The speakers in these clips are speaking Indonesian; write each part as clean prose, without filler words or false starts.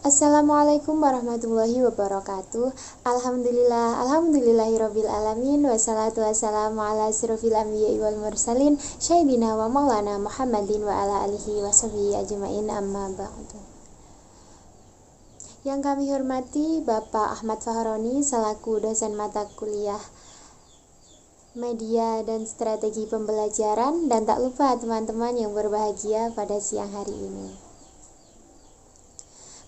Assalamualaikum warahmatullahi wabarakatuh. Alhamdulillahirabbil alamin wassalatu wassalamu ala asyrofil anbiya'i wal mursalin sayyidina wa maulana Muhammadin wa ala alihi washabihi ajmain amma ba'du. Yang kami hormati Bapak Ahmad Fahroni selaku dosen mata kuliah Media dan Strategi Pembelajaran, dan tak lupa teman-teman yang berbahagia pada siang hari ini.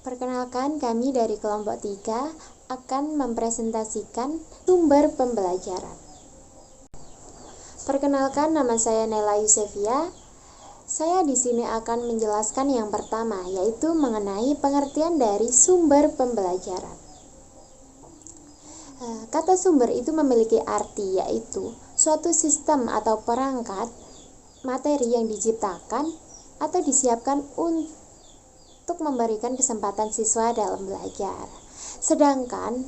Perkenalkan, kami dari kelompok 3 akan mempresentasikan sumber pembelajaran. Perkenalkan, nama saya Nela Yusefia. Saya di sini akan menjelaskan yang pertama, yaitu mengenai pengertian dari sumber pembelajaran. Kata sumber itu memiliki arti, yaitu suatu sistem atau perangkat materi yang diciptakan atau disiapkan untuk memberikan kesempatan siswa dalam belajar. Sedangkan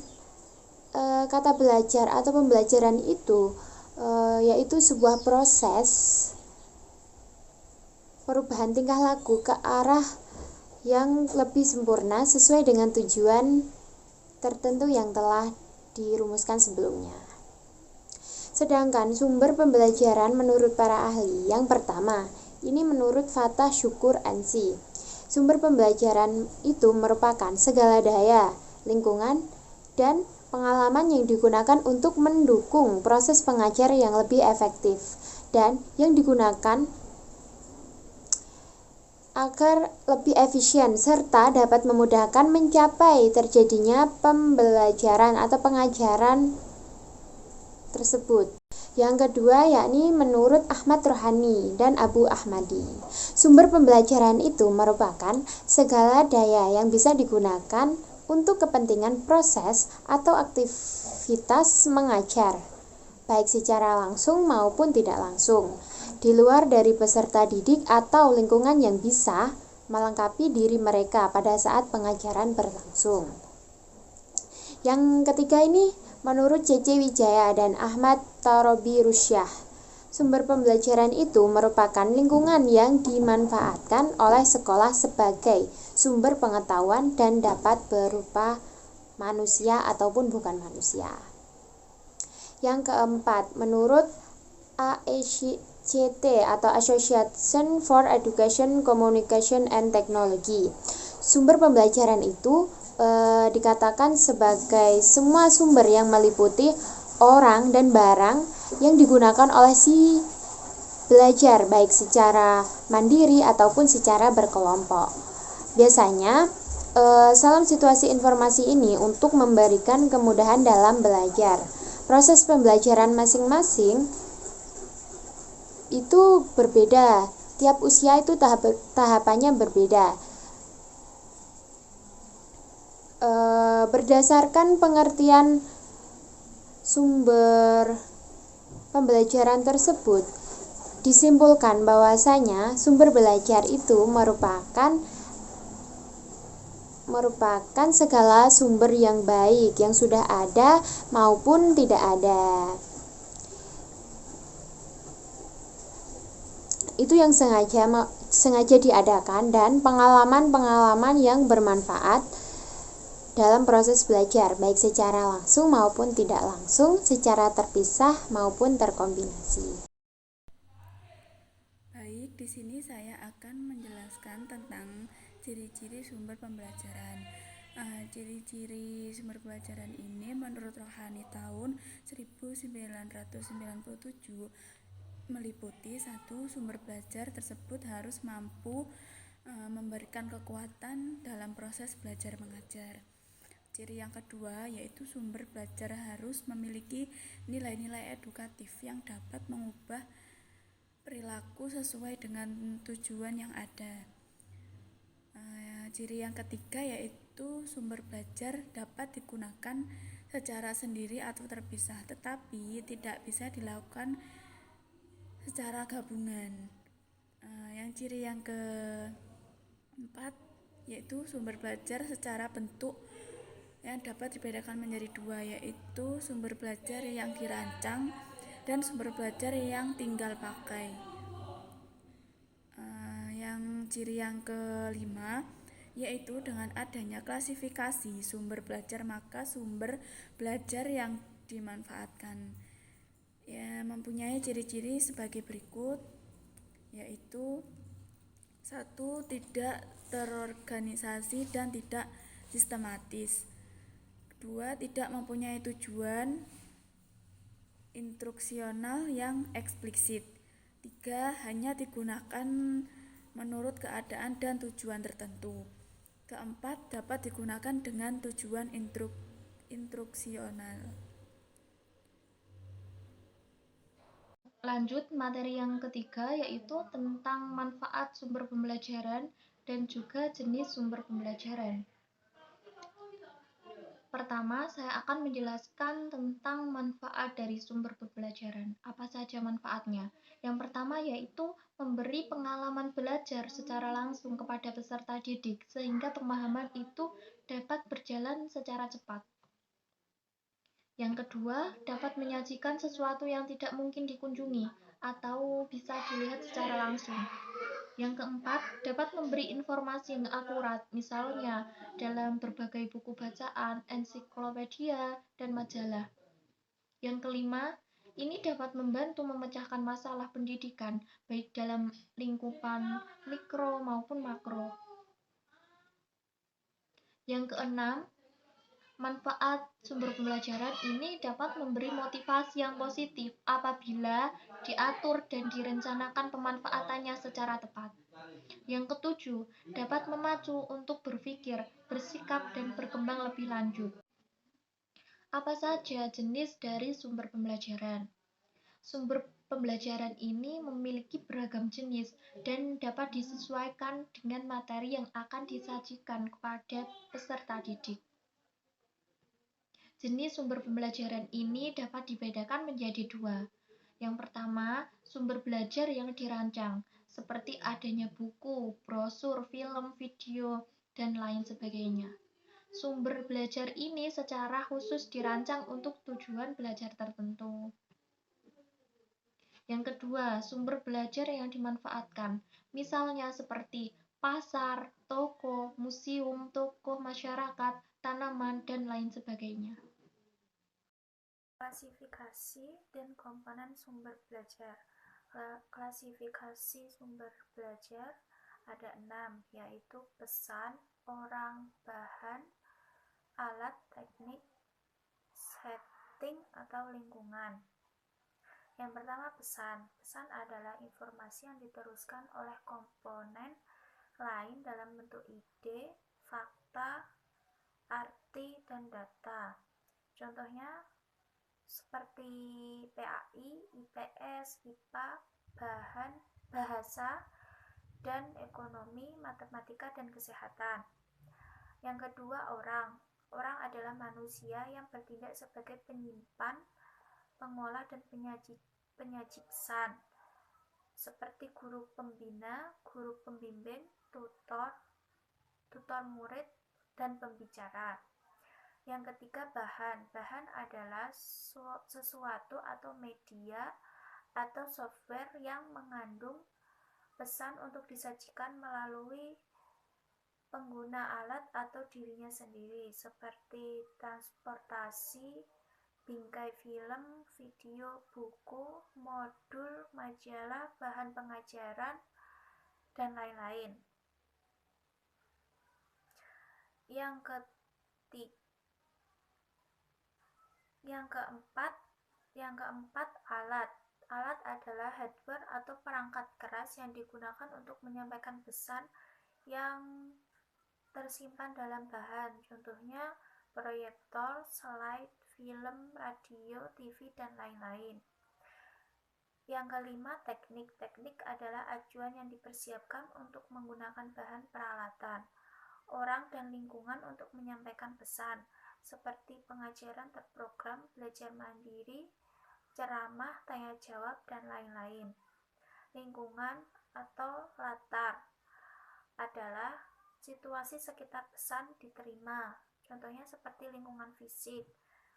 kata belajar atau pembelajaran itu yaitu sebuah proses perubahan tingkah laku ke arah yang lebih sempurna sesuai dengan tujuan tertentu yang telah dirumuskan sebelumnya. Sedangkan sumber pembelajaran menurut para ahli, yang pertama, ini menurut Fatah Syukur Ansi, sumber pembelajaran itu merupakan segala daya, lingkungan, dan pengalaman yang digunakan untuk mendukung proses pengajar yang lebih efektif dan yang digunakan agar lebih efisien serta dapat memudahkan mencapai terjadinya pembelajaran atau pengajaran tersebut. Yang kedua, yakni menurut Ahmad Rohani dan Abu Ahmadi, sumber pembelajaran itu merupakan segala daya yang bisa digunakan untuk kepentingan proses atau aktivitas mengajar, baik secara langsung maupun tidak langsung, di luar dari peserta didik atau lingkungan yang bisa melengkapi diri mereka pada saat pengajaran berlangsung. Yang ketiga ini menurut C.C. Wijaya dan Ahmad Tarabi Rusyah, sumber pembelajaran itu merupakan lingkungan yang dimanfaatkan oleh sekolah sebagai sumber pengetahuan dan dapat berupa manusia ataupun bukan manusia. Yang keempat, menurut AECT atau Association for Education, Communication and Technology, sumber pembelajaran itu dikatakan sebagai semua sumber yang meliputi orang dan barang yang digunakan oleh si belajar, baik secara mandiri ataupun secara berkelompok. Biasanya salam situasi informasi ini untuk memberikan kemudahan dalam belajar. Proses pembelajaran masing-masing itu berbeda, tiap usia itu tahapannya berbeda. Berdasarkan pengertian sumber pembelajaran tersebut, disimpulkan bahwasanya sumber belajar itu merupakan segala sumber yang baik yang sudah ada maupun tidak ada. Itu yang sengaja diadakan dan pengalaman-pengalaman yang bermanfaat dalam proses belajar, baik secara langsung maupun tidak langsung, secara terpisah maupun terkombinasi. Baik, di sini saya akan menjelaskan tentang ciri-ciri sumber pembelajaran. Ciri-ciri sumber pembelajaran ini menurut Rohani tahun 1997 meliputi: 1. Sumber belajar tersebut harus mampu memberikan kekuatan dalam proses belajar mengajar. Ciri yang kedua yaitu sumber belajar harus memiliki nilai-nilai edukatif yang dapat mengubah perilaku sesuai dengan tujuan yang ada. Ciri yang ketiga yaitu sumber belajar dapat digunakan secara sendiri atau terpisah, tetapi tidak bisa dilakukan secara gabungan. Yang ciri yang keempat yaitu sumber belajar secara bentuk yang dapat dibedakan menjadi dua, yaitu sumber belajar yang dirancang dan sumber belajar yang tinggal pakai. Yang ciri yang kelima yaitu dengan adanya klasifikasi sumber belajar, maka sumber belajar yang dimanfaatkan mempunyai ciri-ciri sebagai berikut, yaitu 1. Tidak terorganisasi dan tidak sistematis. 2. Tidak mempunyai tujuan instruksional yang eksplisit. 3. Hanya digunakan menurut keadaan dan tujuan tertentu. 4. Dapat digunakan dengan tujuan instruksional. Lanjut materi yang ketiga, yaitu tentang manfaat sumber pembelajaran dan juga jenis sumber pembelajaran. Pertama, saya akan menjelaskan tentang manfaat dari sumber pembelajaran. Apa saja manfaatnya? Yang pertama yaitu memberi pengalaman belajar secara langsung kepada peserta didik, sehingga pemahaman itu dapat berjalan secara cepat. Yang kedua, dapat menyajikan sesuatu yang tidak mungkin dikunjungi atau bisa dilihat secara langsung. Yang keempat, dapat memberi informasi yang akurat, misalnya dalam berbagai buku bacaan, ensiklopedia, dan majalah. Yang kelima, ini dapat membantu memecahkan masalah pendidikan, baik dalam lingkupan mikro maupun makro. Yang keenam, manfaat sumber pembelajaran ini dapat memberi motivasi yang positif apabila diatur dan direncanakan pemanfaatannya secara tepat. Yang ketujuh, dapat memacu untuk berpikir, bersikap, dan berkembang lebih lanjut. Apa saja jenis dari sumber pembelajaran? Sumber pembelajaran ini memiliki beragam jenis dan dapat disesuaikan dengan materi yang akan disajikan kepada peserta didik. Jenis sumber pembelajaran ini dapat dibedakan menjadi dua. Yang pertama, sumber belajar yang dirancang, seperti adanya buku, brosur, film, video, dan lain sebagainya. Sumber belajar ini secara khusus dirancang untuk tujuan belajar tertentu. Yang kedua, sumber belajar yang dimanfaatkan, misalnya seperti pasar, toko, museum, tokoh masyarakat, tanaman, dan lain sebagainya. Klasifikasi dan komponen sumber belajar. Klasifikasi sumber belajar ada 6, yaitu pesan, orang, bahan, alat, teknik, setting atau lingkungan. Yang pertama, pesan. Pesan adalah informasi yang diteruskan oleh komponen lain dalam bentuk ide, fakta, arti, dan data. Contohnya seperti PAI, IPS, IPA, bahasa, dan ekonomi, matematika, dan kesehatan. Yang kedua, orang. Orang adalah manusia yang bertindak sebagai penyimpan, pengolah, dan penyaji pesan, seperti guru pembina, guru pembimbing, tutor murid, dan pembicara. Yang ketiga, bahan. Bahan adalah sesuatu atau media atau software yang mengandung pesan untuk disajikan melalui pengguna alat atau dirinya sendiri, seperti transportasi, bingkai film, video, buku, modul, majalah, bahan pengajaran, dan lain-lain. Yang keempat, alat. Alat adalah hardware atau perangkat keras yang digunakan untuk menyampaikan pesan yang tersimpan dalam bahan. Contohnya proyektor, slide, film, radio, TV, dan lain-lain. Yang kelima, teknik. Teknik adalah acuan yang dipersiapkan untuk menggunakan bahan peralatan, orang, dan lingkungan untuk menyampaikan pesan, seperti pengajaran terprogram, belajar mandiri, ceramah, tanya jawab, dan lain-lain. Lingkungan atau latar adalah situasi sekitar pesan diterima. Contohnya seperti lingkungan fisik,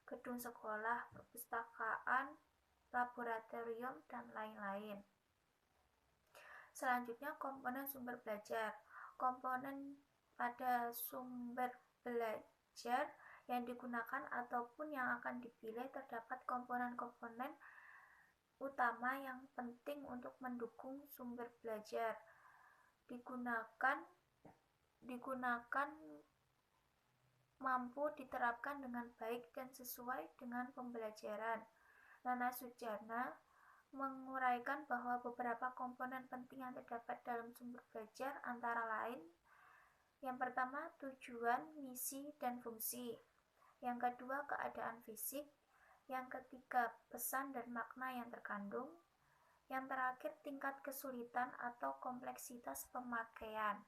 gedung sekolah, perpustakaan, laboratorium, dan lain-lain. Selanjutnya, komponen sumber belajar. Komponen pada sumber belajar yang digunakan ataupun yang akan dipilih terdapat komponen-komponen utama yang penting untuk mendukung sumber belajar. Digunakan mampu diterapkan dengan baik dan sesuai dengan pembelajaran. Nana Sujana menguraikan bahwa beberapa komponen penting yang terdapat dalam sumber belajar antara lain: yang pertama, tujuan, misi, dan fungsi. Yang kedua, keadaan fisik. Yang ketiga, pesan dan makna yang terkandung. Yang terakhir, tingkat kesulitan atau kompleksitas pemakaian.